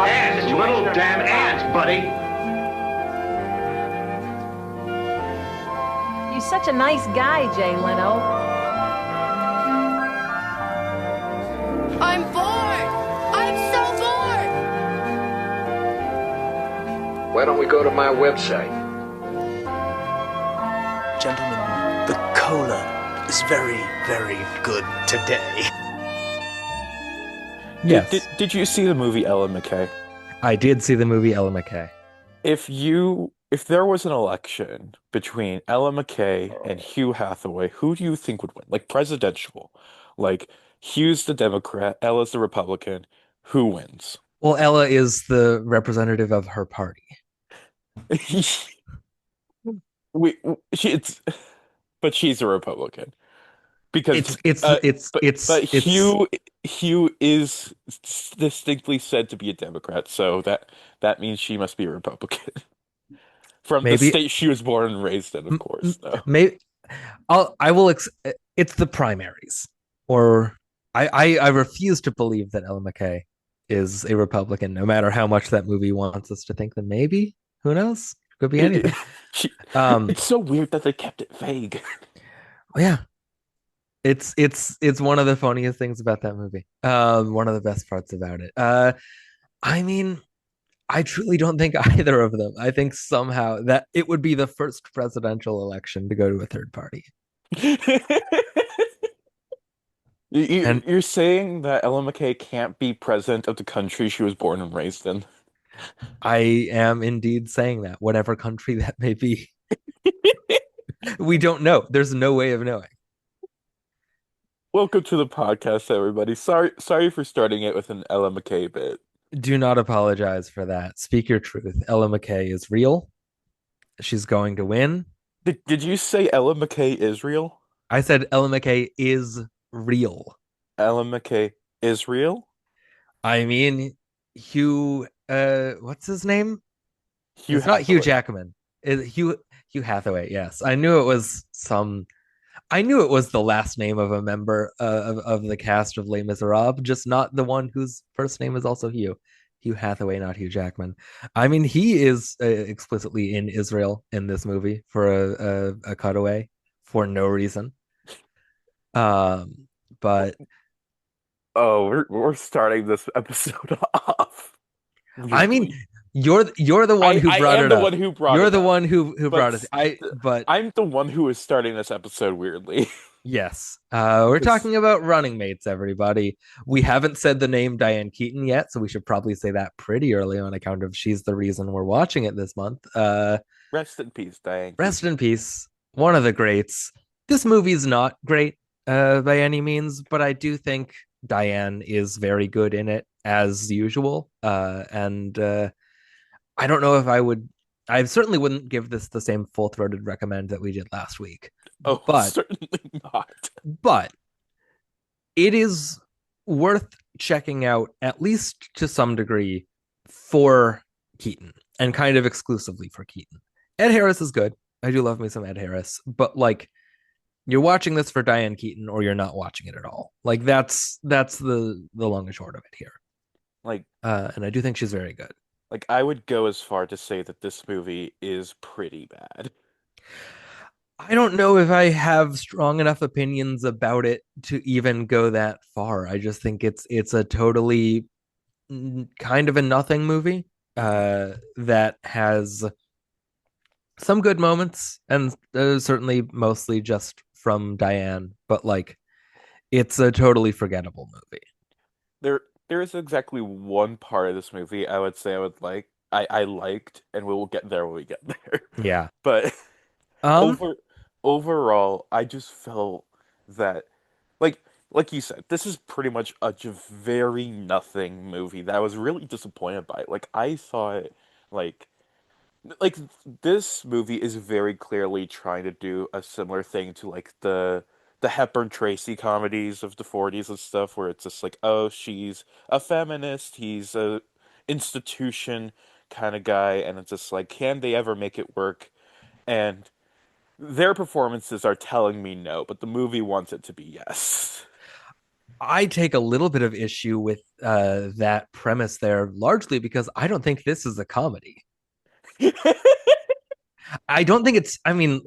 ant, you little damn ant, buddy. You're such a nice guy, Jay Leno. I'm bored! I'm so bored! Why don't we go to my website? Gentlemen, the cola is very, very good today. Yes. Did you see the movie Ella McKay? I did see the movie Ella McKay. If there was an election between Ella McKay and Hugh Hathaway, who do you think would win? Like presidential. Like Hugh's the Democrat, Ella's the Republican. Who wins? Well, Ella is the representative of her party. But she's a Republican. Because It's Hugh is distinctly said to be a Democrat, so that means she must be a Republican. From the state she was born and raised in, of course. Though. Maybe it's the primaries, or I refuse to believe that Ella McKay is a Republican, no matter how much that movie wants us to think that maybe. Who knows? Could be anything. It's so weird that they kept it vague. Yeah. It's one of the funniest things about that movie. One of the best parts about it. I mean, I truly don't think either of them. I think somehow that it would be the first presidential election to go to a third party. You're saying that Ella McKay can't be president of the country she was born and raised in? I am indeed saying that, whatever country that may be. We don't know. There's no way of knowing. Welcome to the podcast, everybody. Sorry for starting it with an Ella McKay bit. Do not apologize for that. Speak your truth. Ella McKay is real. She's going to win. Did you say Ella McKay is real? I said Ella McKay is real. Ella McKay is real? I mean, Hugh, what's his name? Hugh It's not Hugh Jackman. It's Hugh Hathaway, yes. I knew it was the last name of a member of the cast of Les Miserables, just not the one whose first name is also Hugh. Hugh Hathaway, not Hugh Jackman. I mean, he is explicitly in Israel in this movie for a cutaway for no reason. But we're starting this episode off. I mean, you're the one who brought it up. You're the one who brought it. I'm the one who is starting this episode weirdly. Yes. We're talking about Running Mates, everybody. We haven't said the name Diane Keaton yet, so we should probably say that pretty early on account of she's the reason we're watching it this month. Rest in peace, Diane Keaton. Rest in peace. One of the greats. This movie's not great by any means, but I do think Diane is very good in it as usual. And I don't know if I certainly wouldn't give this the same full-throated recommend that we did last week. Oh, but, certainly not. But it is worth checking out, at least to some degree, for Keaton, and kind of exclusively for Keaton. Ed Harris is good. I do love me some Ed Harris, but like, you're watching this for Diane Keaton, or you're not watching it at all. Like that's the long and short of it here. Like, and I do think she's very good. Like, I would go as far to say that this movie is pretty bad. I don't know if I have strong enough opinions about it to even go that far. I just think it's a totally kind of a nothing movie that has some good moments, and certainly mostly just from Diane, but like it's a totally forgettable movie. There is exactly one part of this movie I would say I liked, and we will get there when we get there. Yeah. But overall, I just felt that, like you said, this is pretty much a very nothing movie that I was really disappointed by. Like, I thought, like this movie is very clearly trying to do a similar thing to, like, the Hepburn Tracy comedies of the 40s and stuff, where it's just like, oh, she's a feminist, he's a institution kind of guy, and it's just like, can they ever make it work? And their performances are telling me no, but the movie wants it to be yes. I take a little bit of issue with that premise there, largely because I don't think this is a comedy. I don't think it's. I mean,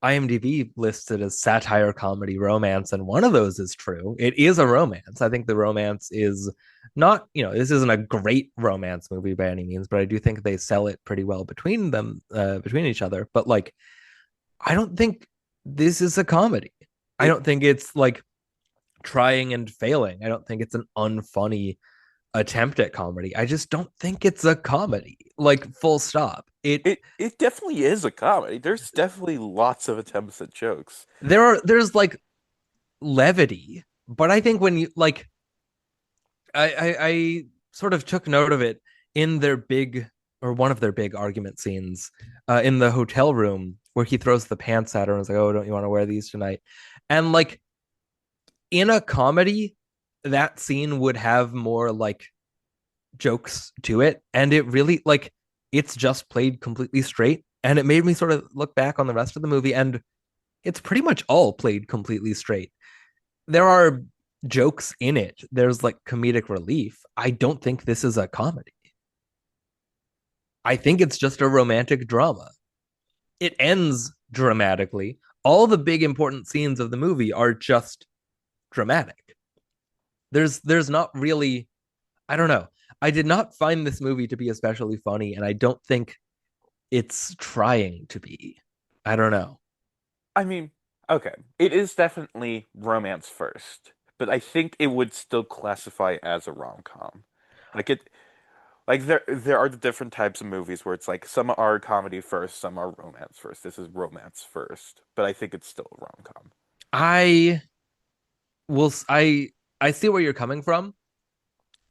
IMDb lists it as satire, comedy, romance, and one of those is true. It is a romance. I think the romance is not. This isn't a great romance movie by any means, but I do think they sell it pretty well between them, between each other. But like, I don't think this is a comedy. I It don't think it's like trying and failing. I don't think it's an unfunny attempt at comedy. I just don't think it's a comedy. Like full stop. it definitely is a comedy. There's definitely lots of attempts at jokes. There's like levity, but I think when you like I sort of took note of it in their big or one of their big argument scenes in the hotel room where he throws the pants at her and is like, "Oh, don't you want to wear these tonight?" And like in a comedy, that scene would have more like jokes to it, and it really like it's just played completely straight, and it made me sort of look back on the rest of the movie, and it's pretty much all played completely straight. There are jokes in it. There's like comedic relief. I don't think this is a comedy. I think it's just a romantic drama. It ends dramatically. All the big important scenes of the movie are just dramatic. There's not really, I don't know. I did not find this movie to be especially funny, and I don't think it's trying to be. I don't know. I mean, okay, it is definitely romance first, but I think it would still classify as a rom-com. Like it, like there are the different types of movies where it's like some are comedy first, some are romance first. This is romance first, but I think it's still a rom-com. I will. I see where you're coming from.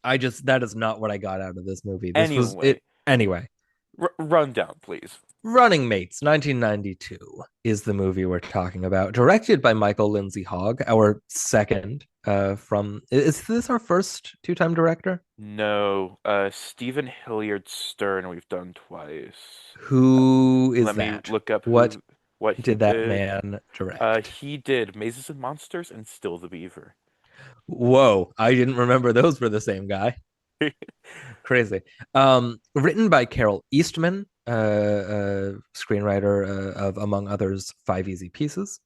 I just that is not what I got out of this movie. This was Anyway, it anyway. rundown, please. Running Mates, 1992 is the movie we're talking about. Directed by Michael Lindsay Hogg, our second from. Is this our first two-time director? No, Stephen Hilliard Stern we've done twice. Who is Let me that? look up What what he did that did. man direct? He did Mazes and Monsters and Still the Beaver. Whoa, I didn't remember those were the same guy. Crazy. Written by Carol Eastman, screenwriter of, among others, Five Easy Pieces.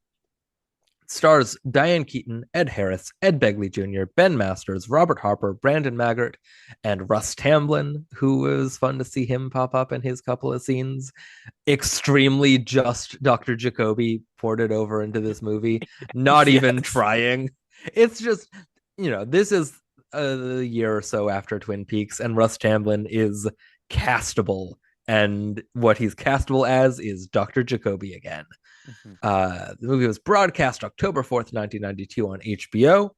Stars Diane Keaton, Ed Harris, Ed Begley Jr., Ben Masters, Robert Harper, Brandon Maggart, and Russ Tamblyn, who was fun to see him pop up in his couple of scenes. Extremely just Dr. Jacoby ported over into this movie, not even Yes. trying. It's just, this is a year or so after Twin Peaks, and Russ Tamblyn is castable. And what he's castable as is Dr. Jacoby again. Mhm. The movie was broadcast October 4th, 1992 on HBO,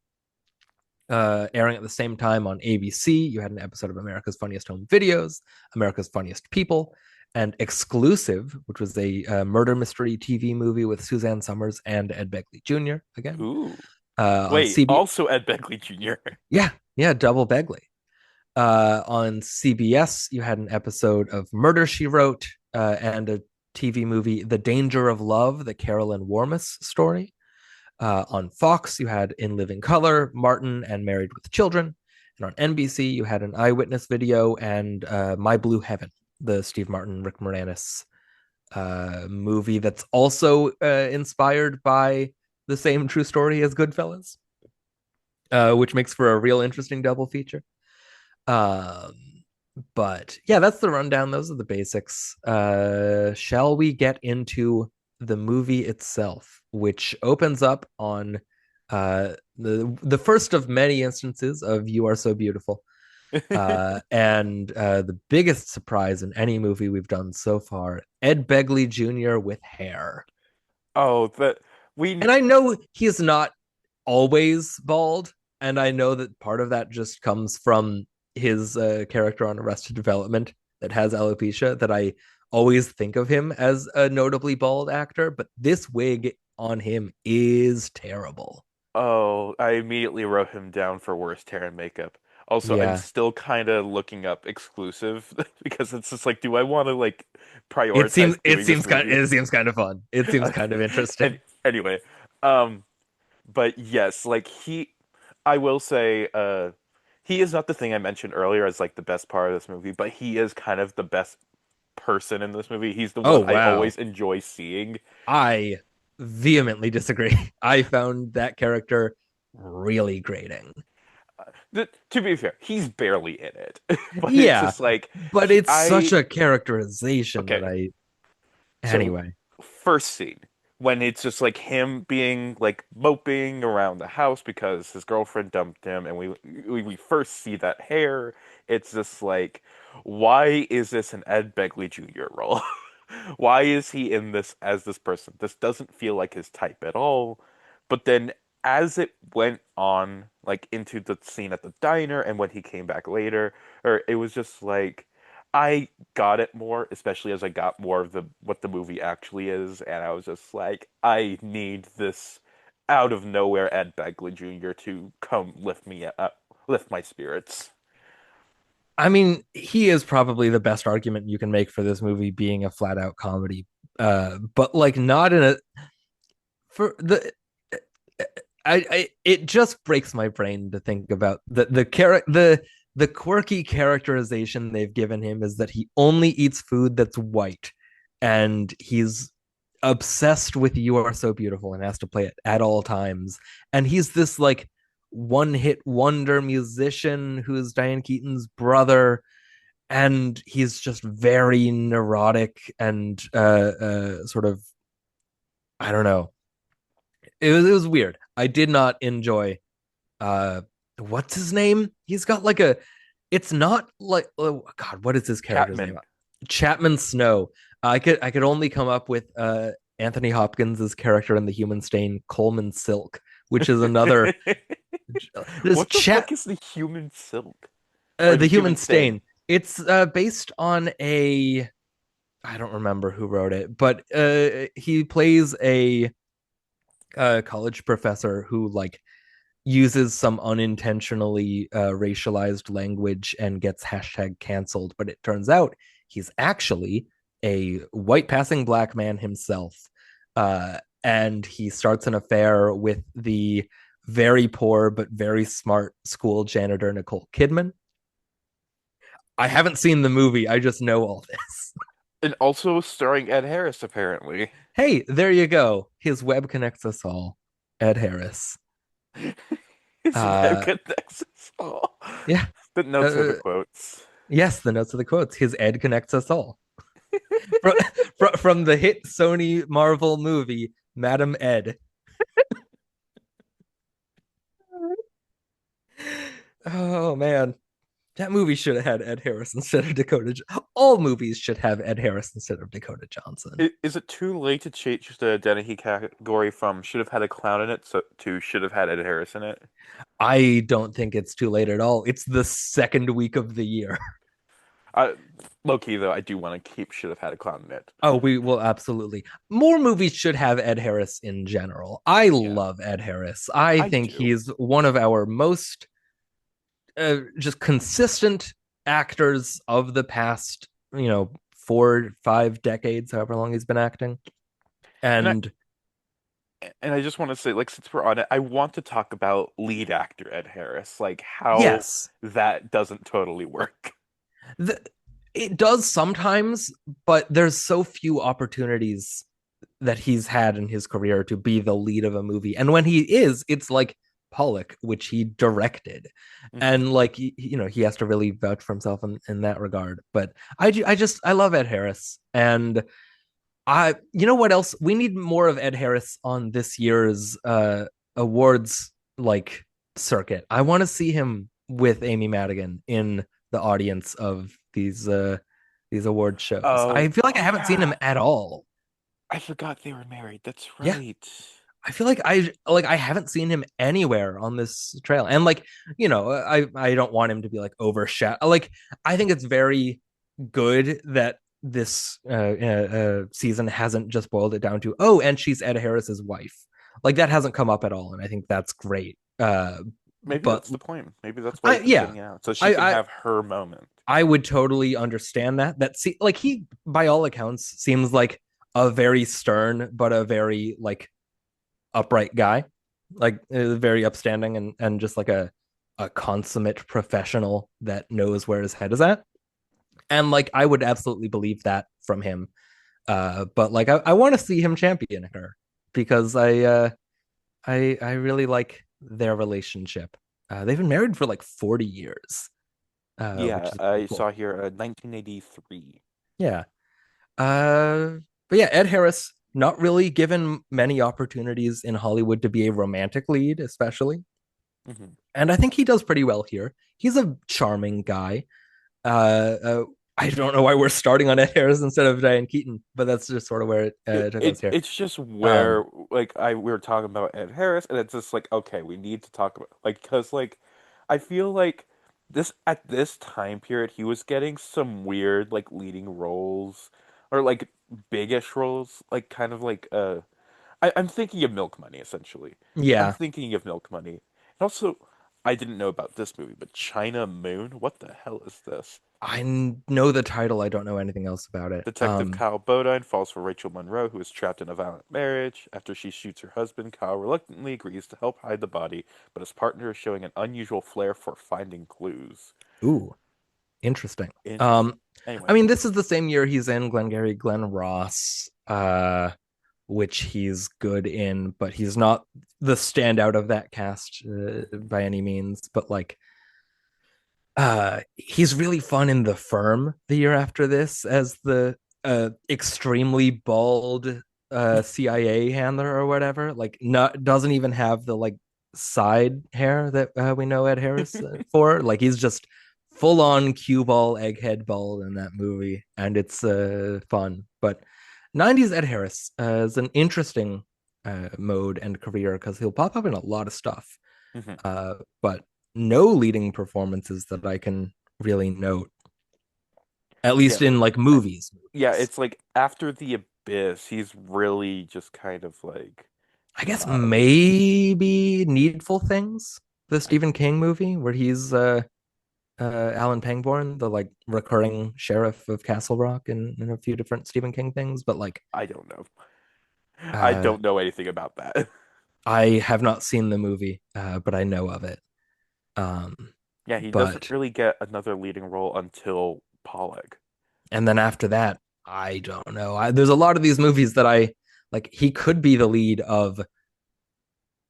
airing at the same time on ABC. You had an episode of America's Funniest Home Videos, America's Funniest People, and Exclusive, which was a murder mystery TV movie with Suzanne Summers and Ed Begley Jr. again. Ooh. On Wait, CB. also Ed Begley Jr. Yeah, double Begley. On CBS, you had an episode of Murder, She Wrote, and a TV movie, The Danger of Love, the Carolyn Warmus story. On Fox, you had In Living Color, Martin, and Married with Children. And on NBC, you had an eyewitness video and My Blue Heaven, the Steve Martin, Rick Moranis movie that's also inspired by the same true story as Goodfellas, which makes for a real interesting double feature. But yeah, that's the rundown. Those are the basics. Shall we get into the movie itself, which opens up on the first of many instances of "You Are So Beautiful," and the biggest surprise in any movie we've done so far: Ed Begley Jr. with hair. Oh, that we And I know he's not always bald, and I know that part of that just comes from his character on Arrested Development that has alopecia, that I always think of him as a notably bald actor, but this wig on him is terrible. Oh, I immediately wrote him down for worst hair and makeup. Also, I'm Yeah. still kind of looking up exclusive because it's just like, do I want to like prioritize It doing this seems movie? it seems kind of fun. It seems kind of interesting. Anyway, um, but yes, like I will say, he is not the thing I mentioned earlier as like the best part of this movie, but he is kind of the best person in this movie. He's the Oh one I wow. always enjoy seeing. I vehemently disagree. I found that character really grating. To be fair, he's barely in it, but it's Yeah, just like but it's such I a characterization that okay. I So anyway. first scene when it's just like him being like moping around the house because his girlfriend dumped him, and we first see that hair. It's just like, why is this an Ed Begley Jr. role? Why is he in this as this person? This doesn't feel like his type at all. But then as it went on, like into the scene at the diner and when he came back later, or it was just like I got it more, especially as I got more of the what the movie actually is, and I was just like, I need this out of nowhere Ed Begley Jr. to come lift me up, lift my spirits. I mean, he is probably the best argument you can make for this movie being a flat out comedy. But like not in a for the I it just breaks my brain to think about the quirky characterization they've given him is that he only eats food that's white, and he's obsessed with "You Are So Beautiful" and has to play it at all times. And he's this like one hit wonder musician who's Diane Keaton's brother, and he's just very neurotic and sort of, I don't know. It was weird. I did not enjoy uh what's his name? He's got like a it's not like, oh god, what is his character's name? Chapman. Chapman Snow. I could only come up with Anthony Hopkins' character in The Human Stain, Coleman Silk, which is another this What the chat fuck is the human silk? Or the The human Human stain? Stain. It's based on a I don't remember who wrote it, but he plays a college professor who like uses some unintentionally racialized language and gets hashtag canceled. But it turns out he's actually a white passing black man himself. And he starts an affair with the very poor but very smart school janitor, Nicole Kidman. I haven't seen the movie. I just know all this. And also starring Ed Harris, apparently. Hey, there you go. His web connects us all. Ed Harris. His web Uh, connects us all. yeah. The notes are the Uh, quotes. yes, the notes of the quotes. His Ed connects us all. from, from the hit Sony Marvel movie, Madam Ed. Oh man, that movie should have had Ed Harris instead of Dakota. All movies should have Ed Harris instead of Dakota Johnson. Is it too late to change the identity category from should have had a clown in it to should have had Ed Harris in it? I don't think it's too late at all. It's the second week of the year. Low key though, I do want to keep should have had a clown in it. Oh, we will absolutely. More movies should have Ed Harris in general. I Yeah, love Ed Harris. I I think do. he's one of our most just consistent actors of the past, 4 5 decades, however long he's been acting. And I And and I just want to say, like, since we're on it, I want to talk about lead actor Ed Harris, like how yes, that doesn't totally work. the, it does sometimes, but there's so few opportunities that he's had in his career to be the lead of a movie. And when he is, it's like Pollock, which he directed. Mhm. And like, he has to really vouch for himself in that regard. But I love Ed Harris. And you know what else? We need more of Ed Harris on this year's awards like circuit. I want to see him with Amy Madigan in the audience of these award shows. I feel like I Oh haven't seen him yeah, at all. I forgot they were married. That's Yeah, right. I feel like I haven't seen him anywhere on this trail. And like, I don't want him to be like overshadowed. Like, I think it's very good that this season hasn't just boiled it down to, oh, and she's Ed Harris's wife. Like, that hasn't come up at all, and I think that's great. Maybe But that's the point. Maybe that's why he's yeah, getting out, so she I, can I have her moment. I would totally understand that. Like, he, by all accounts, seems like a very stern but a very like upright guy. like very upstanding and just like a consummate professional that knows where his head is at. And like I would absolutely believe that from him. But like I want to see him championing her because I really like their relationship. They've been married for like 40 years, which Yeah, is pretty I cool. saw here 1983. Yeah. Uh, but yeah, Ed Harris not really given many opportunities in Hollywood to be a romantic lead, especially. Hmm. And I think he does pretty well here. He's a charming guy. Uh, uh, I don't know why we're starting on Ed Harris instead of Diane Keaton, but that's just sort of where it took us here. It's just where Um, like we were talking about Ed Harris, and it's just like okay, we need to talk about like because like I feel like this at this time period he was getting some weird like leading roles or like biggish roles, like kind of like I'm thinking of Milk Money essentially. I'm yeah, thinking of Milk Money, and also I didn't know about this movie, but China Moon, what the hell is this? know the title. I don't know anything else about it. Detective Kyle Bodine falls for Rachel Monroe, who is trapped in a violent marriage. After she shoots her husband, Kyle reluctantly agrees to help hide the body, but his partner is showing an unusual flair for finding clues. Ooh, interesting. Interesting. I Anyway, mean, this is the same year he's in Glengarry Glen Ross, which he's good in, but he's not the standout of that cast by any means. But like, he's really fun in The Firm the year after this as the extremely bald CIA handler or whatever. Like, not doesn't even have the like side hair that we know Ed Harris for. Like, he's just full on cue ball, egghead bald in that movie, and it's fun. But 90s Ed Harris is an interesting mode and career because he'll pop up in a lot of stuff. mhm. But no leading performances that I can really note, at Yeah, least in like movies. yeah, Movies. it's like after The Abyss, he's really just kind of like I guess not. maybe Needful Things, the I Stephen King movie where he's Alan Pangborn, the like recurring sheriff of Castle Rock in a few different Stephen King things. But like, I don't know. I uh, don't know anything about that. I have not seen the movie, but I know of it. Um, Yeah, he doesn't but really get another leading role until Pollock. and then after that, I don't know. There's a lot of these movies that I like. He could be the lead of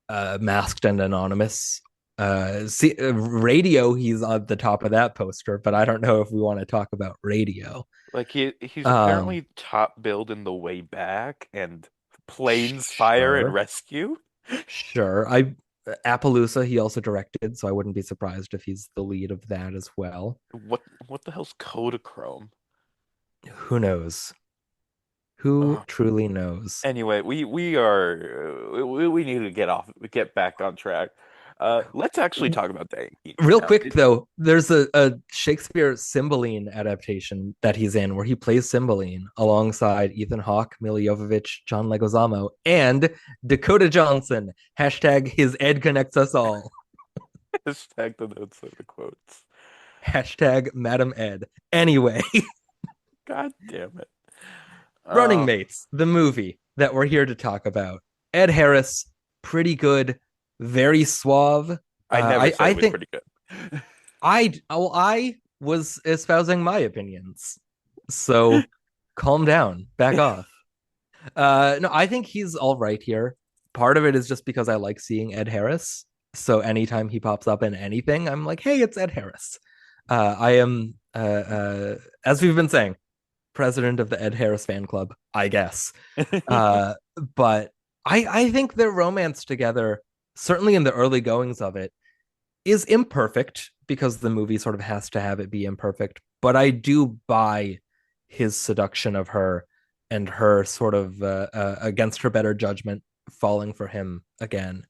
Masked and Anonymous. Radio, he's on the top of that poster, but I don't know if we want to talk about Radio. Like he's Um, apparently top billed in The Way Back and Planes, Fire and sure, Rescue. sure. I Appaloosa, he also directed, so I wouldn't be surprised if he's the lead of that as well. What the hell's Kodachrome? Who knows? Who Oh, truly knows? anyway, we need to get back on track. Let's actually talk about Diane Keaton Real now. quick though, there's a Shakespeare Cymbeline adaptation that he's in where he plays Cymbeline alongside Ethan Hawke, Mila Jovovich, John Leguizamo, and Dakota Johnson. Hashtag his Ed connects us all. Hashtag the notes of the quotes. Hashtag Madam Ed. Anyway, God damn it. Running Uh, Mates, the movie that we're here to talk about. Ed Harris, pretty good, very suave. I never said I it was think pretty good. I was espousing my opinions. So calm down, back off. No, I think he's all right here. Part of it is just because I like seeing Ed Harris. So anytime he pops up in anything, I'm like, hey, it's Ed Harris. I am, as we've been saying, president of the Ed Harris fan club, I guess. Uh, but I think their romance together, certainly in the early goings of it, is imperfect because the movie sort of has to have it be imperfect. But I do buy his seduction of her and her sort of against her better judgment falling for him again.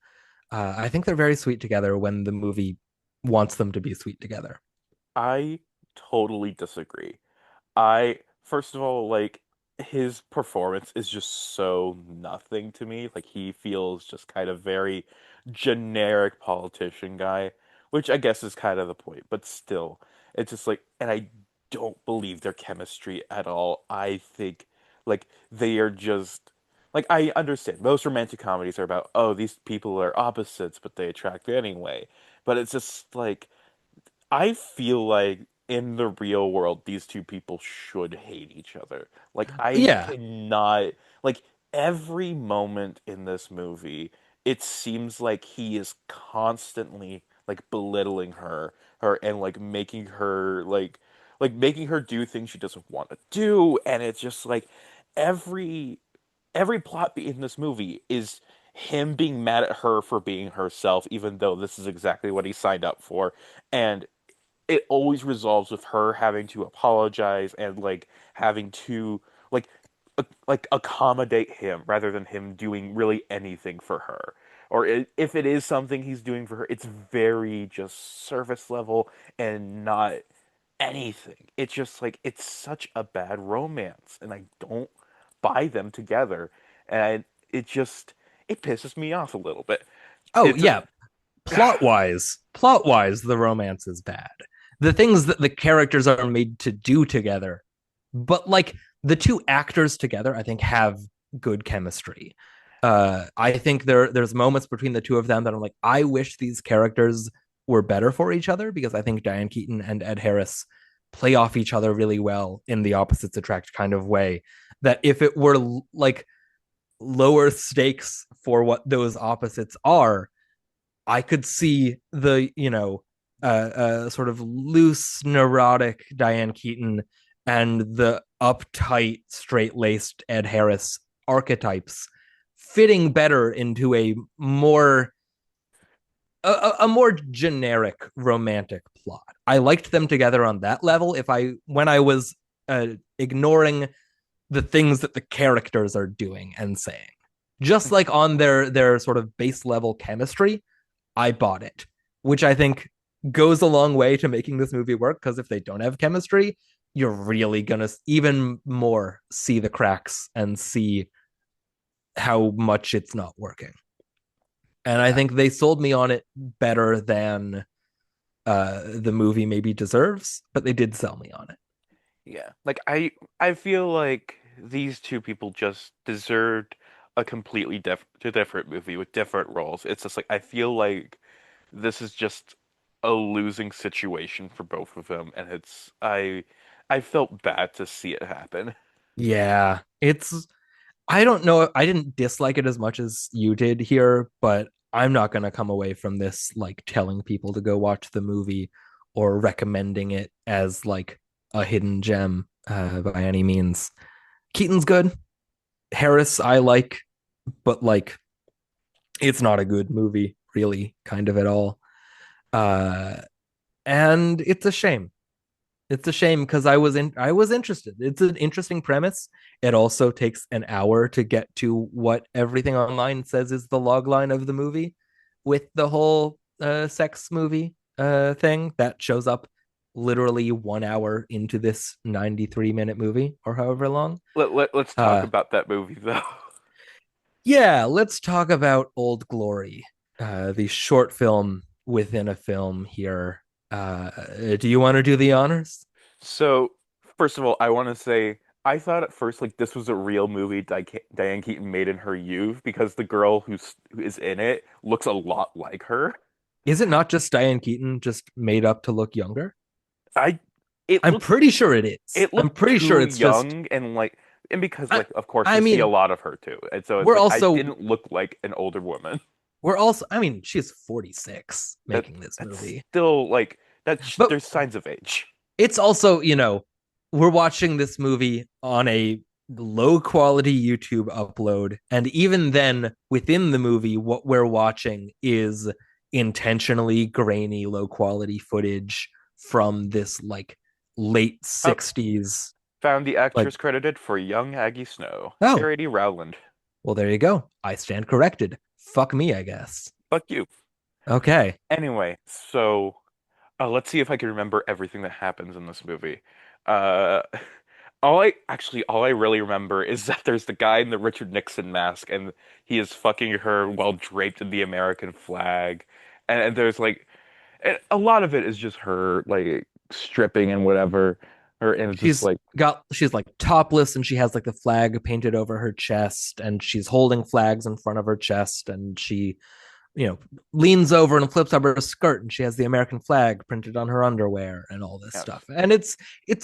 I think they're very sweet together when the movie wants them to be sweet together. I totally disagree. I first of all like his performance is just so nothing to me. Like he feels just kind of very generic politician guy, which I guess is kind of the point, but still, it's just like and I don't believe their chemistry at all. I think like they are just like I understand most romantic comedies are about, oh, these people are opposites, but they attract anyway. But it's just like I feel like in the real world, these two people should hate each other. Like I Yeah. cannot like every moment in this movie, it seems like he is constantly like belittling her and like making her do things she doesn't want to do, and it's just like every every plot beat in this movie is him being mad at her for being herself, even though this is exactly what he signed up for. And it always resolves with her having to apologize and like having to like like accommodate him rather than him doing really anything for her. Or if it is something he's doing for her, it's very just surface level and not anything. It's just like it's such a bad romance, and I don't buy them together, and it pisses me off a little bit. Oh, It's a yeah. Plot wise, the romance is bad. The things that the characters are made to do together, but like the two actors together, I think have good chemistry. I think there's moments between the two of them that I'm like, I wish these characters were better for each other because I think Diane Keaton and Ed Harris play off each other really well in the opposites attract kind of way. That if it were like lower stakes for what those opposites are, I could see the, sort of loose, neurotic Diane Keaton and the uptight, straight laced Ed Harris archetypes fitting better into a more generic romantic plot. I liked them together on that level. When I was ignoring the things that the characters are doing and saying, just like on their sort of base level chemistry, I bought it, which I think goes a long way to making this movie work. Because if they don't have chemistry, you're really gonna even more see the cracks and see how much it's not working. And I think they sold me on it better than the movie maybe deserves, but they did sell me on it. Yeah, like I feel like these two people just deserved a completely different movie with different roles. It's just like I feel like this is just a losing situation for both of them, and I felt bad to see it happen. Yeah, it's I don't know. I didn't dislike it as much as you did here, but I'm not going to come away from this like telling people to go watch the movie or recommending it as like a hidden gem by any means. Keaton's good. Harris, I like, but like it's not a good movie, really, kind of at all. Uh, and it's a shame. It's a shame because I was interested. It's an interesting premise. It also takes an hour to get to what everything online says is the log line of the movie, with the whole sex movie thing that shows up literally 1 hour into this 93-minute movie or however long. Let's talk Uh about that movie though. yeah, let's talk about Old Glory, the short film within a film here. Do you want to do the honors? So, first of all, I want to say I thought at first like this was a real movie Diane Keaton made in her youth because the girl who is in it looks a lot like her. Is it not just Diane Keaton just made up to look younger? I it I'm looked pretty sure it is. it I'm looked pretty sure too it's just. young and like and because I, like of course I we see a mean, lot of her too. And so it's we're like I also didn't look like an older woman. we're also. I mean, she's 46 That making this that's movie, still like but there's signs of age. it's also we're watching this movie on a low quality YouTube upload, and even then, within the movie, what we're watching is intentionally grainy, low quality footage from this like late Oh, 60s. found the Like, actress credited for young Aggie Snow, oh, Charity Rowland. well, there you go. I stand corrected. Fuck me, I guess. Fuck you. Okay. Anyway, so let's see if I can remember everything that happens in this movie. Uh, all I really remember is that there's the guy in the Richard Nixon mask, and he is fucking her while draped in the American flag, and there's like a lot of it is just her like stripping and whatever. Or and it's just like She's like topless and she has like the flag painted over her chest and she's holding flags in front of her chest and she leans over and flips up her skirt and she has the American flag printed on her underwear and all this yes. stuff. And it's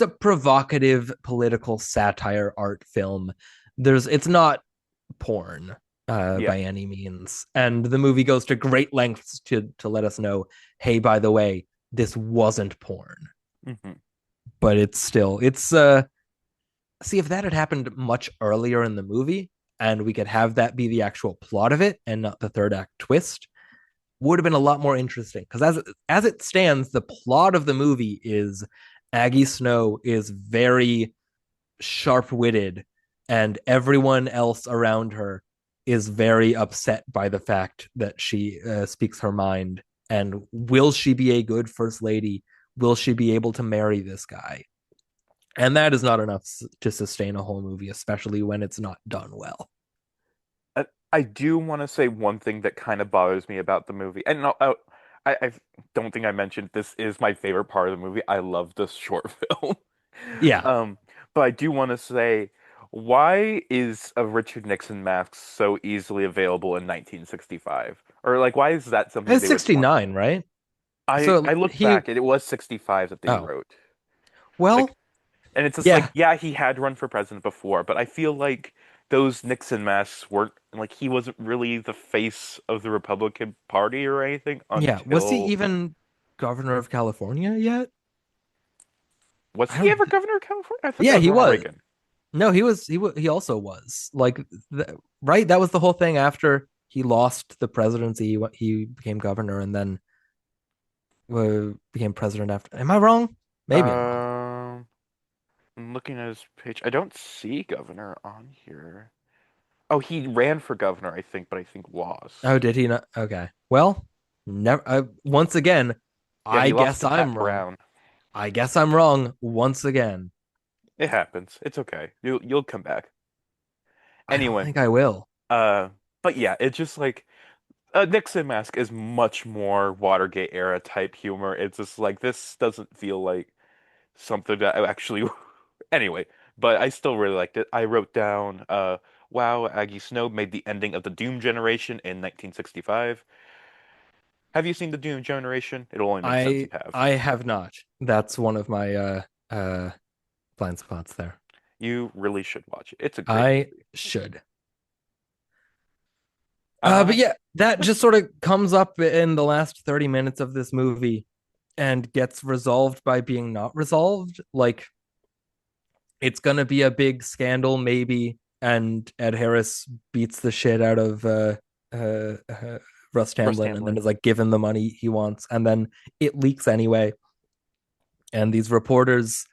a provocative political satire art film. It's not porn Yeah. by any means. And the movie goes to great lengths to let us know, hey, by the way, this wasn't porn. Hmm. But it's see, if that had happened much earlier in the movie and we could have that be the actual plot of it and not the third act twist, would have been a lot more interesting. Because as it stands, the plot of the movie is Aggie Snow is very sharp-witted and everyone else around her is very upset by the fact that she speaks her mind. And will she be a good first lady? Will she be able to marry this guy? And that is not enough to sustain a whole movie, especially when it's not done well. I do want to say one thing that kind of bothers me about the movie, and no, I don't think I mentioned this is my favorite part of the movie. I love this short film. Yeah. Um, but I do want to say, why is a Richard Nixon mask so easily available in 1965? Or like, why is that something It's they would want? 69, right? I So looked he back, and it was 65 that they oh, wrote. well, Like, and it's just like, yeah. yeah, he had run for president before, but I feel like those Nixon masks weren't like he wasn't really the face of the Republican Party or anything Yeah. Was he until even governor of California yet? was I he don't ever governor of California? I thought that Yeah, was he Ronald was. Reagan. No, he also was. Like right, that was the whole thing after he lost the presidency, he became governor and then became president after. Am I wrong? Maybe I'm wrong. Um, I'm looking at his page. I don't see governor on here. Oh, he ran for governor, I think, but I think Oh, lost. did he not? Okay. Well, never. Once again, Yeah, I he lost guess to Pat I'm wrong. Brown. I guess I'm wrong once again. It happens. It's okay. You'll come back. I don't Anyway, think I will. uh, but yeah, it's just like a Nixon mask is much more Watergate era type humor. It's just like this doesn't feel like something that I actually anyway, but I still really liked it. I wrote down wow, Aggie Snow made the ending of the Doom generation in 1965. Have you seen the Doom generation? It'll only make sense you have. I have not. That's one of my uh blind spots there. You really should watch it. It's a great I movie. should. But Uh yeah, that just sort of comes up in the last 30 minutes of this movie and gets resolved by being not resolved. Like it's gonna be a big scandal, maybe, and Ed Harris beats the shit out of uh, uh Russ Russ Tamblyn and then Tamblyn. is like given the money he wants, and then it leaks anyway. And these reporters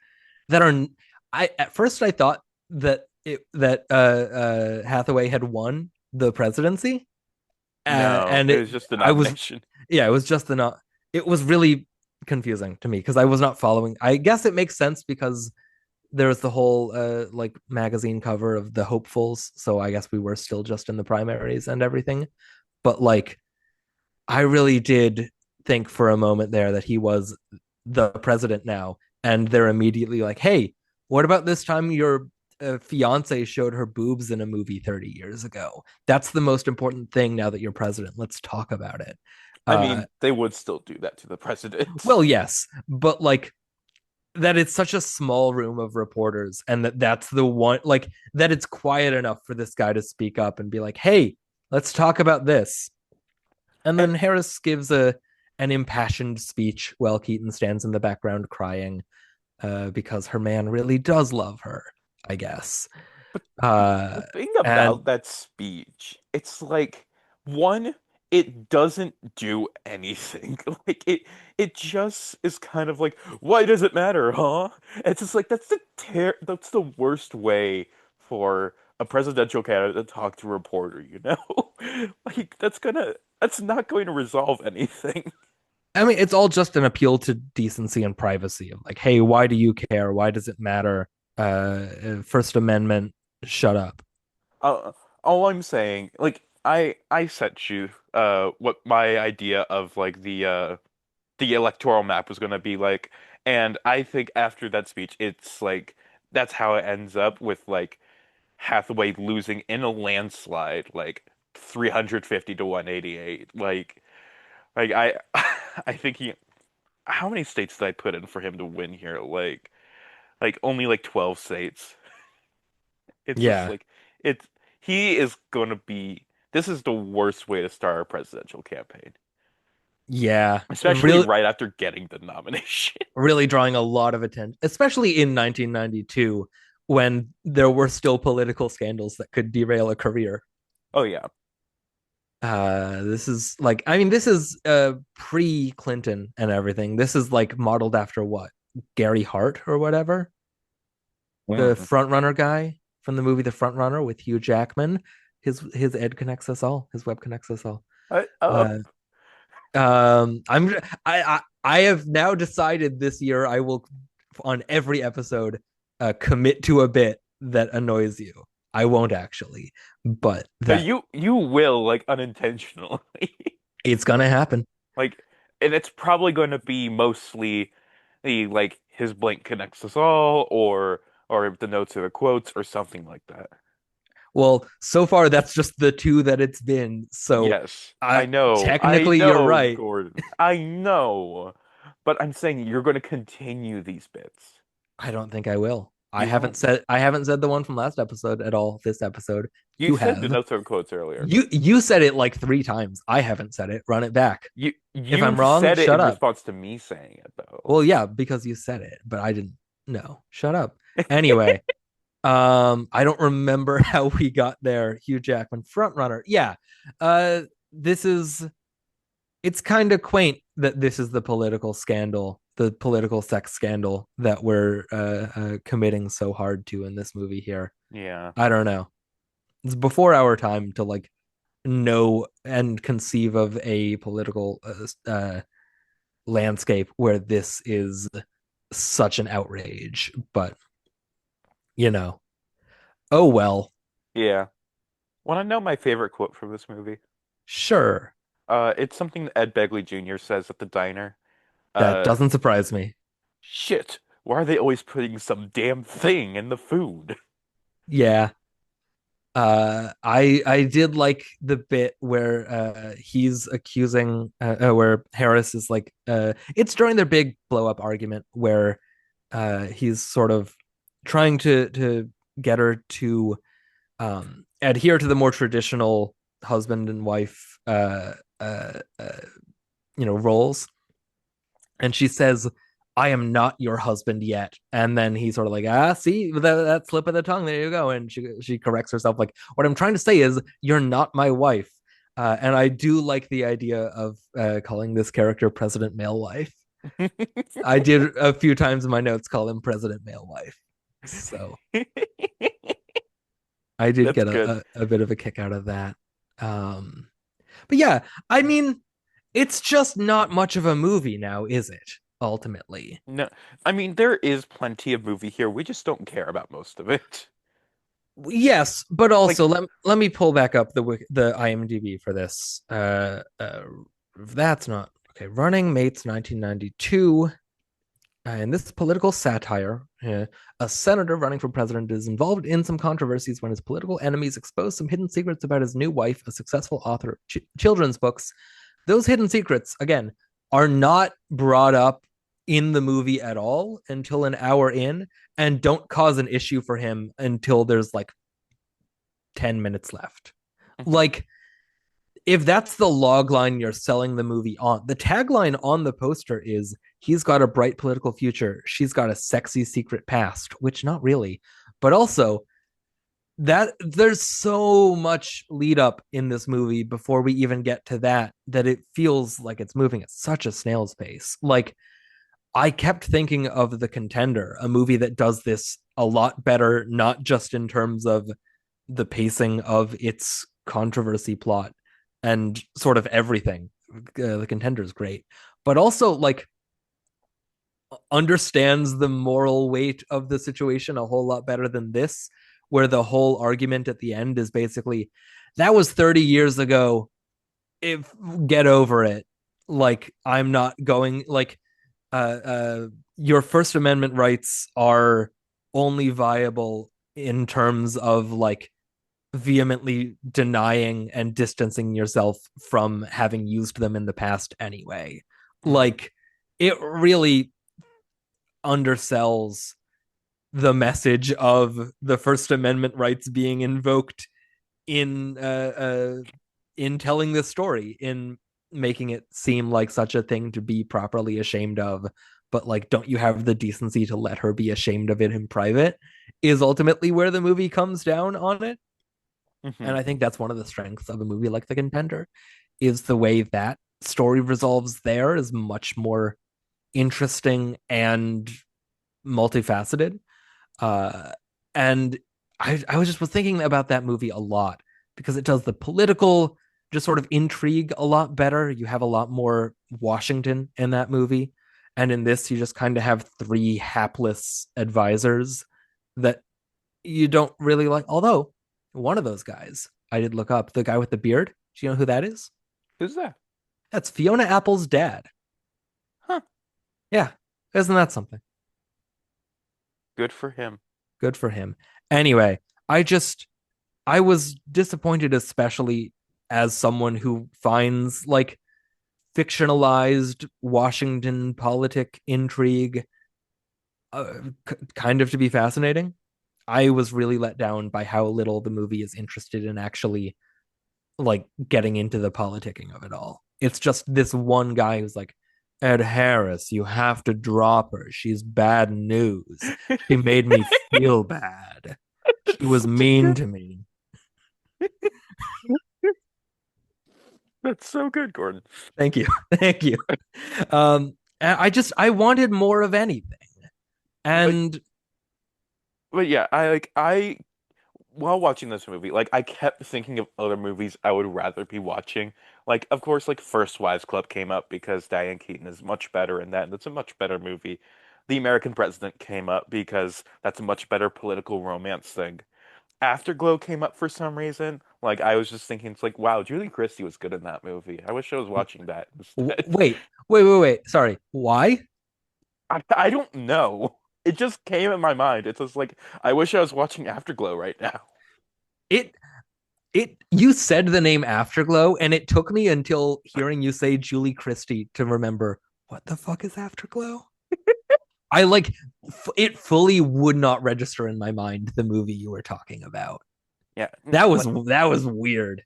that are I at first I thought that Hathaway had won the presidency. No, And it was just the I was, nomination. yeah, it was just the not. It was really confusing to me because I was not following. I guess it makes sense because there was the whole like magazine cover of the hopefuls, so I guess we were still just in the primaries and everything. But like, I really did think for a moment there that he was the president now, and they're immediately like, "Hey, what about this time your fiance showed her boobs in a movie 30 years ago? That's the most important thing now that you're president. Let's talk about it." I Uh, mean, they would still do that to the president. well, yes, but like that it's such a small room of reporters, and that's the one like that it's quiet enough for this guy to speak up and be like, "Hey, let's talk about this." And And then Harris gives a an impassioned speech while Keaton stands in the background crying because her man really does love her, I guess. but Uh, the thing and about that speech, it's like one, it doesn't do anything. Like it just is kind of like, why does it matter, huh? It's just like that's the worst way for a presidential candidate to talk to a reporter, you know? Like that's not going to resolve anything. I mean, it's all just an appeal to decency and privacy of like, hey, why do you care? Why does it matter? First Amendment, shut up. Uh, all I'm saying, like I sent you what my idea of like the electoral map was going to be like, And I think after that speech, it's like that's how it ends up with like Hathaway losing in a landslide, like 350 to 188. Like I think he. How many states did I put in for him to win here? Like only like 12 states. It's just Yeah. like it's he is going to be. This is the worst way to start a presidential campaign, Yeah. especially right after getting the nomination. Really drawing a lot of attention, especially in 1992 when there were still political scandals that could derail a career. Oh yeah. This is like, I mean, this is pre-Clinton and everything. This is like modeled after what? Gary Hart or whatever, the Mm. front runner guy from the movie The Front Runner with Hugh Jackman. His ed connects us all. His web connects us all. I, Uh, I have now decided this year I will on every episode commit to a bit that annoys you. I won't actually, but that you will like unintentionally. it's gonna happen. Like, and it's probably going to be mostly the like his blank connects us all, or the notes or the quotes or something like that. Well, so far that's just the two that it's been. So Yes, I know, technically you're right. Gordon. I know, but I'm saying you're going to continue these bits. I don't think I will. You won't. I haven't said the one from last episode at all this episode. You You said the have. notes or quotes earlier. You said it like 3 times. I haven't said it. Run it back. You I'm wrong, said it shut in up. response to me saying it though. Well, yeah, because you said it, but I didn't. No, shut up. Anyway, I don't remember how we got there. Hugh Jackman, front runner. Yeah. This is it's kind of quaint that this is the political scandal, the political sex scandal that we're committing so hard to in this movie here. Yeah. I don't know. It's before our time to like know and conceive of a political landscape where this is such an outrage, but you know, oh well. Yeah. Want to know my favorite quote from this movie? Sure. It's something that Ed Begley Jr. says at the diner. That Uh, doesn't surprise me. Shit, why are they always putting some damn thing in the food? Yeah. I did like the bit where he's accusing where Harris is like it's during their big blow up argument where he's sort of trying to get her to adhere to the more traditional husband and wife roles, and she says, I am not your husband yet. And then he's sort of like, see that slip of the tongue. There you go. And she corrects herself. Like, what I'm trying to say is, you're not my wife. And I do like the idea of calling this character President Male Wife. I did a few times in my notes call him President Male Wife. So I did get a bit of a kick out of that. But yeah, I mean, it's just not much of a movie now, is it? Ultimately, No, I mean there is plenty of movie here. We just don't care about most of it. yes, but also Like, let me pull back up the IMDb for this. That's not okay. Running Mates, 1992. In this political satire, a senator running for president is involved in some controversies when his political enemies expose some hidden secrets about his new wife, a successful author of children's books. Those hidden secrets, again, are not brought up in the movie at all until an hour in, and don't cause an issue for him until there's like 10 minutes left. Like, if that's the log line you're selling the movie on, the tagline on the poster is, he's got a bright political future, she's got a sexy secret past, which not really, but also that there's so much lead up in this movie before we even get to that it feels like it's moving at such a snail's pace. Like, I kept thinking of The Contender, a movie that does this a lot better, not just in terms of the pacing of its controversy plot and sort of everything. The Contender is great, but also like understands the moral weight of the situation a whole lot better than this, where the whole argument at the end is basically, that was 30 years ago. If get over it. Like, I'm not going, like, your First Amendment rights are only viable in terms of like vehemently denying and distancing yourself from having used them in the past anyway. Mhm. Like, it really undersells the message of the First Amendment rights being invoked in in telling this story, in making it seem like such a thing to be properly ashamed of. But like, don't you have the decency to let her be ashamed of it in private? Is ultimately where the movie comes down on it. And Mhm. I think that's one of the strengths of a movie like The Contender, is the way that story resolves there is much more interesting and multifaceted. Uh, and I was thinking about that movie a lot because it does the political just sort of intrigue a lot better. You have a lot more Washington in that movie. And in this, you just kind of have three hapless advisors that you don't really like. Although, one of those guys, I did look up, the guy with the beard. Do you know who that is? Who's that? That's Fiona Apple's dad. Huh. Yeah. Isn't that something? Good for him. Good for him. Anyway, I just I was disappointed, especially as someone who finds like fictionalized Washington politic intrigue kind of to be fascinating. I was really let down by how little the movie is interested in actually like getting into the politicking of it all. It's just this one guy who's like, Ed Harris, you have to drop her. She's bad news. She made me feel bad. She That's was such a mean good. to me. That's so good, Gordon. Thank you. Thank you. I wanted more of anything. But And but yeah, I while watching this movie, like I kept thinking of other movies I would rather be watching. Like, of course, like First Wives Club came up because Diane Keaton is much better in that, and it's a much better movie. The American President came up because that's a much better political romance thing. Afterglow came up for some reason. Like I was just thinking, it's like, wow, Julie Christie was good in that movie. I wish I was watching that instead. wait. Sorry. Why? I don't know. It just came in my mind. It's just like I wish I was watching Afterglow right now. It you said the name Afterglow, and it took me until hearing you say Julie Christie to remember what the fuck is Afterglow? I like it fully would not register in my mind the movie you were talking about. Yeah, like That was weird.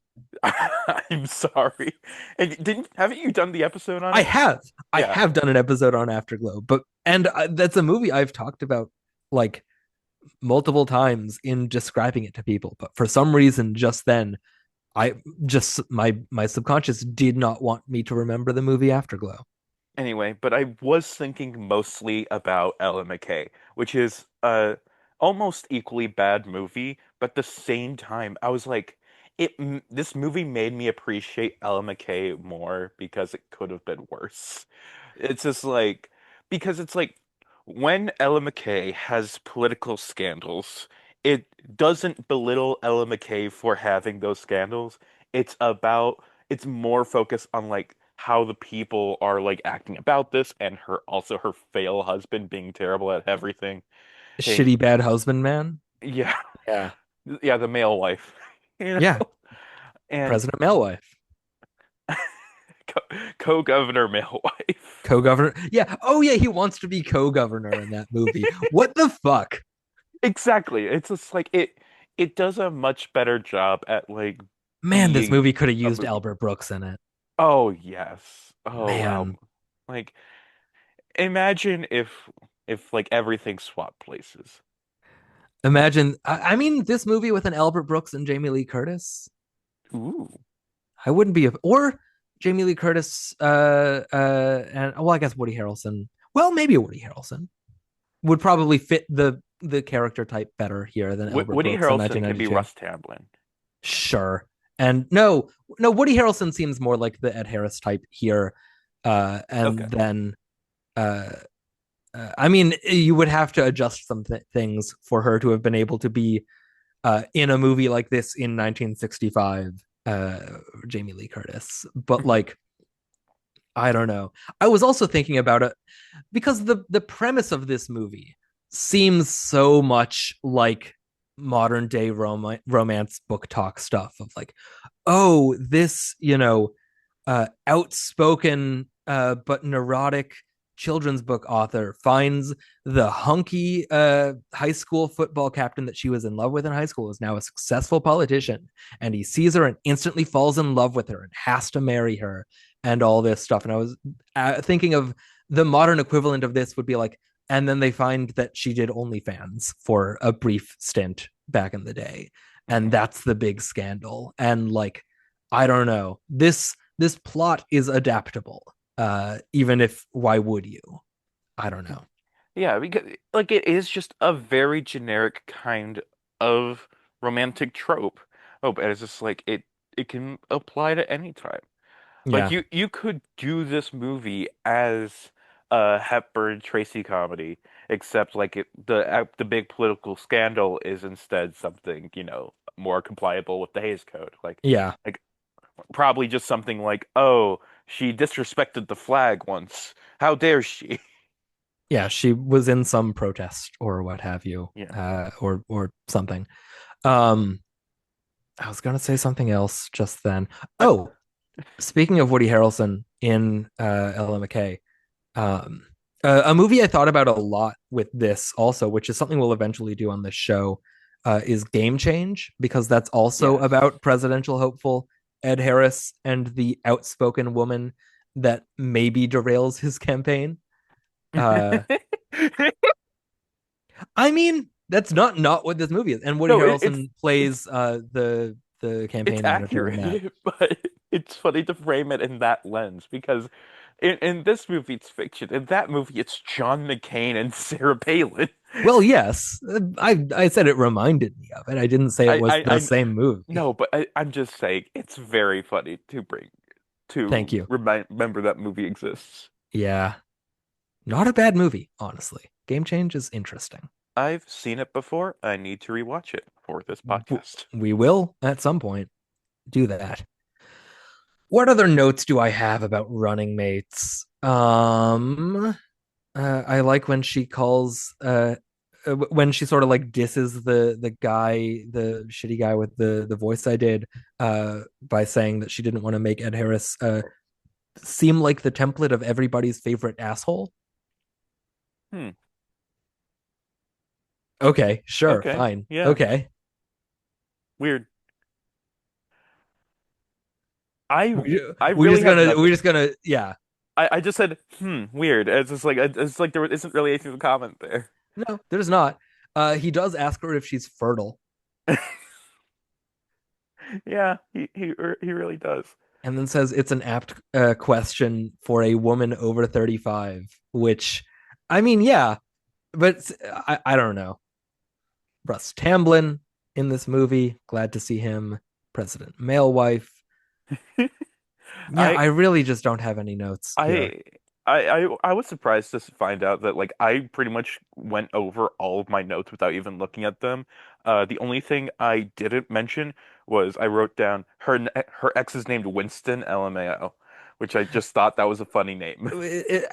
I'm sorry. And didn't haven't you done the episode on I it? have I Yeah. have done an episode on Afterglow, but and that's a movie I've talked about like multiple times in describing it to people, but for some reason just then I just my subconscious did not want me to remember the movie Afterglow. Anyway, but I was thinking mostly about Ella McKay, which is a almost equally bad movie, but at the same time, I was like, this movie made me appreciate Ella McKay more because it could have been worse. It's just like because it's like when Ella McKay has political scandals, it doesn't belittle Ella McKay for having those scandals. It's more focused on like how the people are like acting about this and her fail husband being terrible at everything. Hey, Shitty bad husband man. yeah, Yeah. yeah, the male wife, you Yeah. know, and President Malewife. co-governor male wife. Co-governor. Yeah. Oh yeah, he wants to be co-governor in that movie. What the fuck? Exactly. It's just like it does a much better job at like Man, this being movie could have a used movie. Albert Brooks in it. Oh yes. Oh wow. Man. Like imagine if like everything swapped places. Imagine I mean this movie with an Albert Brooks and Jamie Lee Curtis. Ooh. I wouldn't be a, or Jamie Lee Curtis and well I guess Woody Harrelson. Well, maybe a Woody Harrelson would probably fit the character type better here than Albert Woody Brooks in Harrelson can be 1992. Russ Tamblyn. Sure. And no, Woody Harrelson seems more like the Ed Harris type here. Okay. And then, uh, I mean, you would have to adjust some things for her to have been able to be in a movie like this in 1965, Jamie Lee Curtis. But like, I don't know. I was also thinking about it because the premise of this movie seems so much like modern day romance book talk stuff of like, oh, this, outspoken but neurotic children's book author finds the hunky high school football captain that she was in love with in high school is now a successful politician, and he sees her and instantly falls in love with her and has to marry her and all this stuff. And I was thinking of the modern equivalent of this would be like, and then they find that she did OnlyFans for a brief stint back in the day, and that's the big scandal. And like, I don't know, this plot is adaptable. Even if, why would you? I don't know. Yeah, because like it is just a very generic kind of romantic trope. Oh, but it's just like it can apply to any time. Like Yeah, you could do this movie as a Hepburn Tracy comedy, except like the big political scandal is instead something, more compliable with the Hays Code. yeah, Like probably just something like, "Oh, she disrespected the flag once. How dare she?" yeah. She was in some protest or what have you, Yeah. or something. Um, I was gonna say something else just then. I, Oh, speaking of Woody Harrelson in Ella McKay, um, a movie I thought about a lot with this also, which is something we'll eventually do on this show, is Game Change, because that's also yes. about presidential hopeful Ed Harris and the outspoken woman that maybe derails his campaign. Uh, I mean, that's not what this movie is. And Woody No, it's Harrelson it's plays the it's campaign manager in that. accurate, but it's funny to frame it in that lens because in this movie it's fiction. In that movie it's John McCain and Sarah Palin. Well, yes, I said it reminded me of it. I didn't say it was the I same movie. no, but I'm just saying it's very funny Thank to you. remember that movie exists. Yeah, not a bad movie, honestly. Game Change is interesting. I've seen it before. I need to rewatch it for this podcast. We will at some point do that. What other notes do I have about running mates? I like when she calls when she sort of like disses the guy, the shitty guy with the voice I did, by saying that she didn't want to make Ed Harris seem like the template of everybody's favorite asshole. Hmm. Okay, sure, Okay. fine. Yeah. Okay. Weird. I I We really just have gonna nothing. we just gonna yeah. I just said, weird. It's like there isn't really anything to comment there. No, there's not. He does ask her if she's fertile, Yeah, he really does. and then says it's an apt question for a woman over 35, which, I mean, yeah, but I don't know. Russ Tamblyn in this movie, glad to see him. President Male Wife. Yeah, I I really just don't have any notes here. I I was surprised to find out that like I pretty much went over all of my notes without even looking at them. The only thing I didn't mention was I wrote down her ex is named Winston LMAO, which I just thought that was a funny name.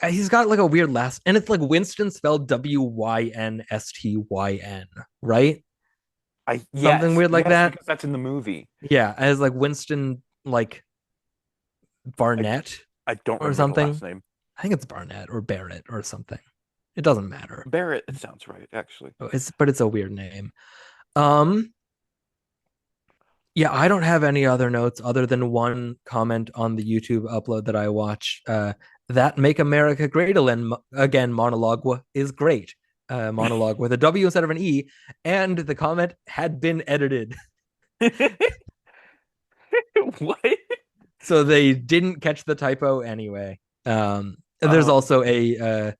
He's got like a weird last, and it's like Winston spelled Wynstyn, right? I Something weird like yes, that. because that's in the movie. Yeah, as like Winston, like I Barnett I don't or remember the something. last name. I think it's Barnett or Barrett or something. It doesn't matter. Barrett, it sounds right, actually. But it's a weird name. Um, yeah, I don't have any other notes other than one comment on the YouTube upload that I watched. That "Make America Great Again" monologue is great. Monologue with a W instead of an E, and the comment had been edited, What? so they didn't catch the typo anyway. There's Um, also a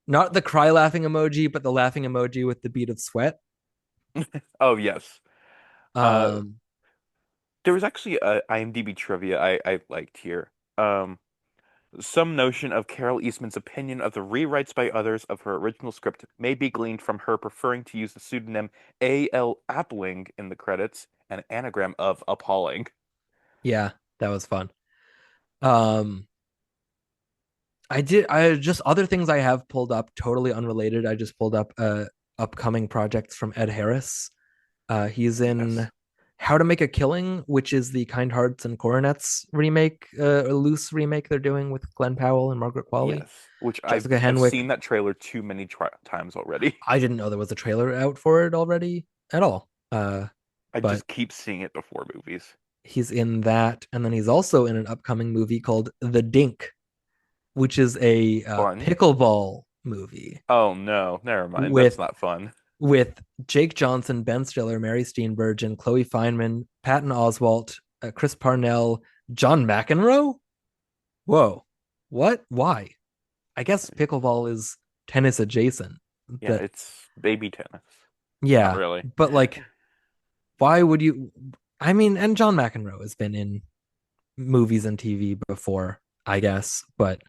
not the cry laughing emoji, but the laughing emoji with the bead of sweat. oh yes. Uh, Um, there was actually a IMDb trivia I liked here. Some notion of Carol Eastman's opinion of the rewrites by others of her original script may be gleaned from her preferring to use the pseudonym A.L. Appling in the credits, an anagram of appalling. yeah, that was fun. Um, I just other things I have pulled up, totally unrelated. I just pulled up upcoming projects from Ed Harris. He's in Yes. How to Make a Killing, which is the Kind Hearts and Coronets remake, a loose remake they're doing with Glenn Powell and Margaret Qualley. Yes, which Jessica I've Henwick. seen that trailer too many times already. I didn't know there was a trailer out for it already at all. I But just keep seeing it before movies. he's in that, and then he's also in an upcoming movie called The Dink, which is a Fun. pickleball movie Oh no, never mind. That's with not fun. with Jake Johnson, Ben Stiller, Mary Steenburgen, Chloe Fineman, Patton Oswalt, Chris Parnell, John McEnroe. Whoa, what? Why? I guess pickleball is tennis adjacent. Yeah, That it's baby tennis. Not yeah, really. but like, why would you? I mean, and John McEnroe has been in movies and TV before, I guess, but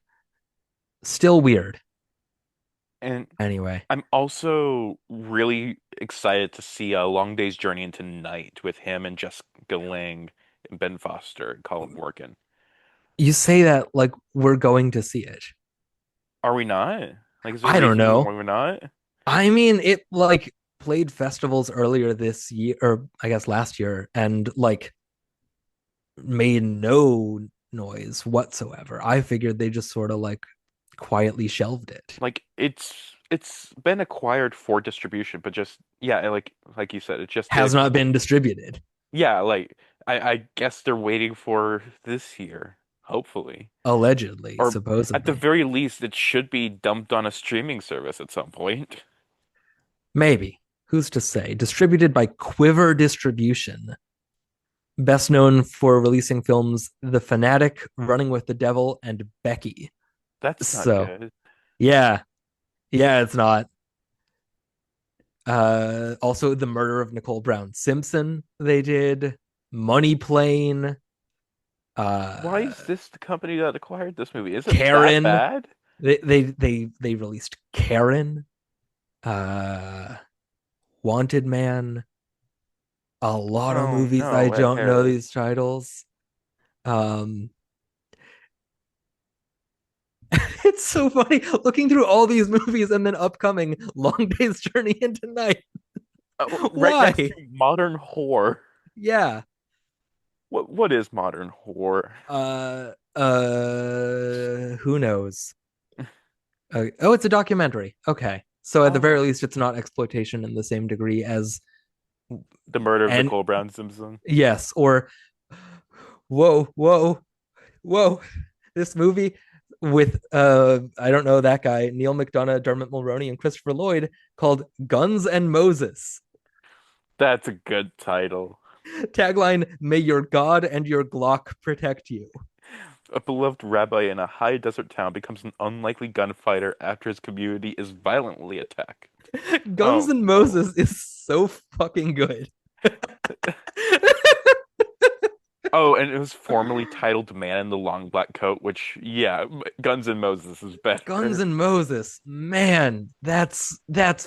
still weird. And Anyway, I'm also really excited to see a Long Day's Journey into Night with him and Jessica Lange and Ben Foster and Colin Morgan. you say that like we're going to see it. Are we not? Like, is there a I don't reason know. why we're not? I mean, it like played festivals earlier this year, or I guess last year, and like made no noise whatsoever. I figured they just sort of like quietly shelved it. Like, it's been acquired for distribution, but just yeah, like you said, it just Has did. not been distributed, Yeah, like I guess they're waiting for this year, hopefully. allegedly, Or at the supposedly. very least, it should be dumped on a streaming service at some point. Maybe. Who's to say? Distributed by Quiver Distribution, best known for releasing films The Fanatic, Running with the Devil, and Becky. That's not So, good. yeah, yeah, it's not. Also, The Murder of Nicole Brown Simpson, they did. Money Plane, Why uh, is this the company that acquired this movie? Is it that Karen. bad? They released Karen, uh, Wanted Man, a lot of Oh movies I no, Ed don't know Harris. these titles. Um, it's so funny looking through all these movies and then upcoming Long Day's Journey into Night. Right next Why? to modern horror. Yeah. What is modern horror? Who knows? Oh, it's a documentary. Okay. So at the very Oh, least, it's not exploitation in the same degree as the murder of and Nicole Brown Simpson. yes, or whoa, whoa, whoa. This movie with I don't know that guy, Neil McDonough, Dermot Mulroney, and Christopher Lloyd called Guns and Moses. That's a good title. Tagline, may your God and your Glock protect you. A beloved rabbi in a high desert town becomes an unlikely gunfighter after his community is violently attacked. Guns Oh and no. Moses is so fucking good. Oh, and it was formerly titled Man in the Long Black Coat, which, yeah, Guns N' Moses is Guns better. and Moses, man, that's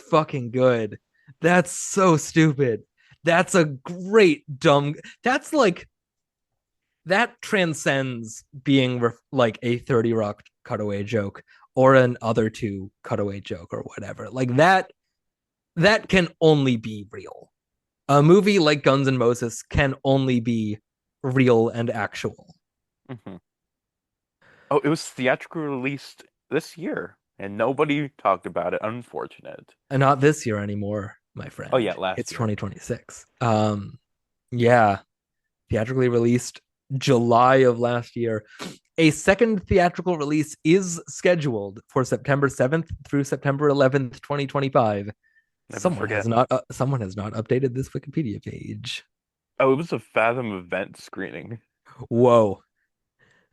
fucking good. That's so stupid. That's a great dumb. That's like that transcends being like a 30 Rock cutaway joke or an other two cutaway joke or whatever. Like that can only be real. A movie like Guns and Moses can only be real and actual. Mhm. Oh, it was theatrically released this year, and nobody talked about it. Unfortunate. And not this year anymore, my Oh friend. yeah, last It's year. 2026. Yeah, theatrically released July of last year. A second theatrical release is scheduled for September 7th through September 11th, 2025. Never forget. Someone has not updated this Wikipedia page. Oh, it was a Fathom event screening. Whoa.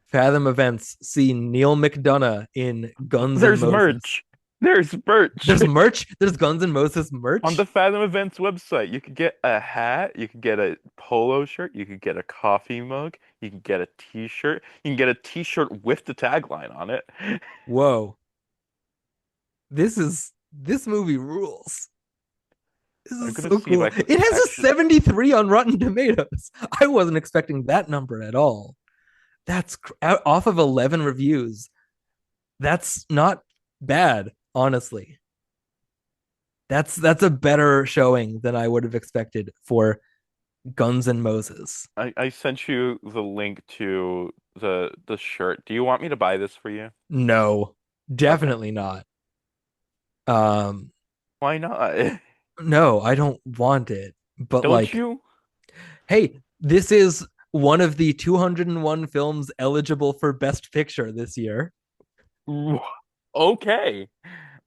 Fathom Events see Neil McDonough in Guns and There's Moses. merch. There's merch. There's merch. There's Guns and Moses On the merch. Fathom Events website, you could get a hat, you could get a polo shirt, you could get a coffee mug, you can get a t-shirt, you can get a t-shirt with the tagline on it. Whoa. This movie rules. This I'm is gonna so see if cool. I can It has a actually. 73 on Rotten Tomatoes. I wasn't expecting that number at all. That's off of 11 reviews. That's not bad, honestly. That's a better showing than I would have expected for Guns and Moses. I sent you the link to the shirt. Do you want me to buy this for you? No, Okay. definitely not. Um, Why not? no, I don't want it. But Don't like, you? hey, this is one of the 201 films eligible for Best Picture this year. Okay. This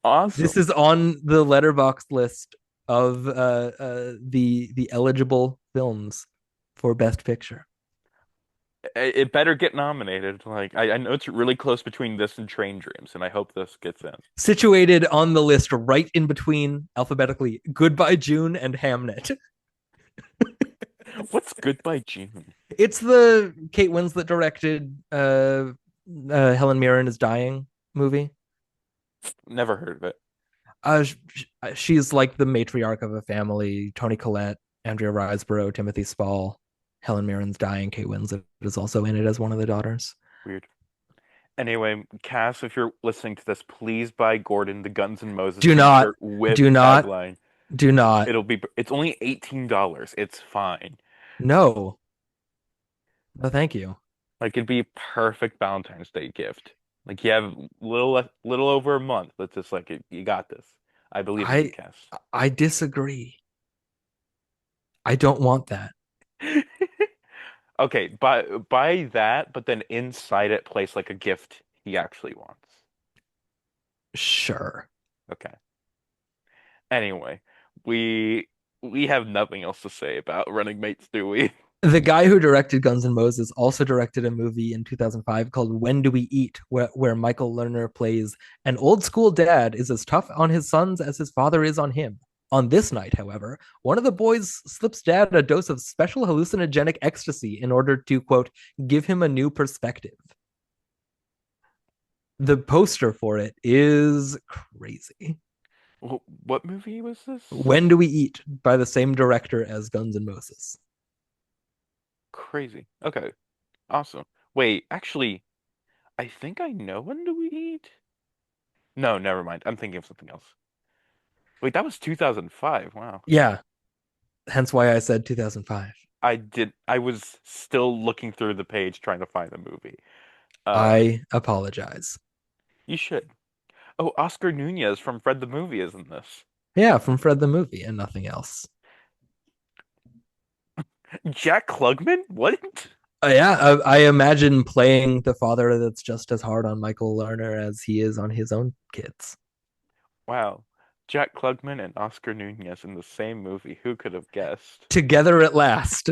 Awesome. is on the letterbox list of the eligible films for Best Picture. It better get nominated. Like I know it's really close between this and Train Dreams, and I hope this gets in. Situated on the list right in between alphabetically Goodbye June and Hamnet. What's Goodbye June? It's the Kate Winslet directed Helen Mirren is Dying movie. Never heard of it. She's like the matriarch of a family. Toni Collette, Andrea Riseborough, Timothy Spall, Helen Mirren's dying. Kate Winslet is also in it as one of the daughters. Weird. Anyway, Cass, if you're listening to this, please buy Gordon the Guns N' Moses Do not, t-shirt with do not, tagline. do not. It's only $18. It's fine. No, no, thank you. Like it'd be a perfect Valentine's Day gift. Like you have little over a month. That's just like you got this. I believe in you, I Cass. I disagree. I don't want that. Okay, buy that, but then inside it place like a gift he actually wants. Sure. Okay. Anyway, we we have nothing else to say about Running Mates, do we? The guy who directed Guns N' Moses also directed a movie in 2005 called When Do We Eat, where Michael Lerner plays an old school dad is as tough on his sons as his father is on him. On this night, however, one of the boys slips dad a dose of special hallucinogenic ecstasy in order to, quote, give him a new perspective. The poster for it is crazy. What movie was this? When Do We Eat by the same director as Guns N' Moses. Crazy. Okay. Awesome. Wait, actually, I think I know When Do We Eat? No, never mind. I'm thinking of something else. Wait, that was 2005. Wow. Yeah, hence why I said 2005. I was still looking through the page trying to find the movie. Uh, I apologize. you should. Oh, Oscar Nunez from Fred the Movie is in this. Yeah, from Fred the movie and nothing else. Jack Klugman? What? Yeah, I imagine playing the father that's just as hard on Michael Lerner as he is on his own kids. Wow. Jack Klugman and Oscar Nunez in the same movie. Who could have guessed? Together at last.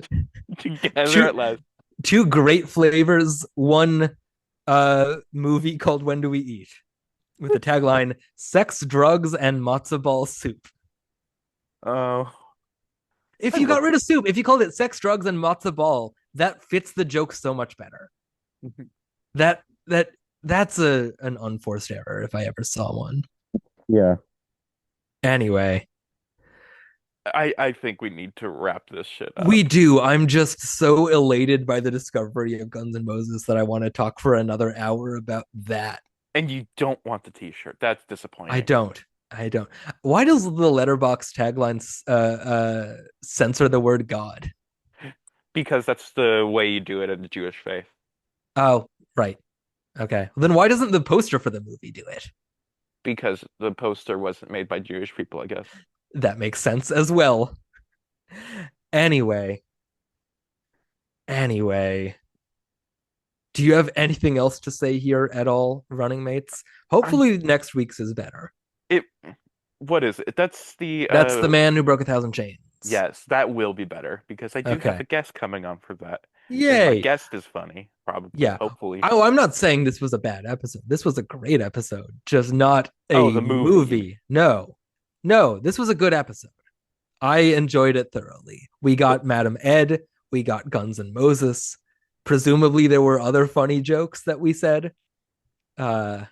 Together two, at last. two great flavors, one movie called When Do We Eat? With the tagline Sex, Drugs, and Matzo Ball Soup. Oh, If I you got love rid of soup, if you called it Sex, Drugs, and Matzo Ball, that fits the joke so much better. That that's an unforced error if I ever saw one. yeah. Anyway, I think we need to wrap this shit up. we do. I'm just so elated by the discovery of Guns N' Moses that I want to talk for another hour about that. And you don't want the t-shirt. That's disappointing. I don't. Why does the letterbox tagline censor the word God? Because that's the way you do it in the Jewish faith. Oh, right. Okay. Well, then why doesn't the poster for the movie do it? Because the poster wasn't made by Jewish people, I guess. That makes sense as well. Anyway, do you have anything else to say here at all, running mates? Hopefully next week's is better. What is it? That's the Man Who Broke 1,000 Chains. Yes, that will be better because I do have a guest coming on for that. Yay! And my guest is funny, probably. Yeah. Hopefully. I'm not saying this was a bad episode. This was a great episode, just not a the movie. No, this was a good episode. I enjoyed it thoroughly. We got Madam Ed. We got Guns N' Moses. Presumably there were other funny jokes that we said. No.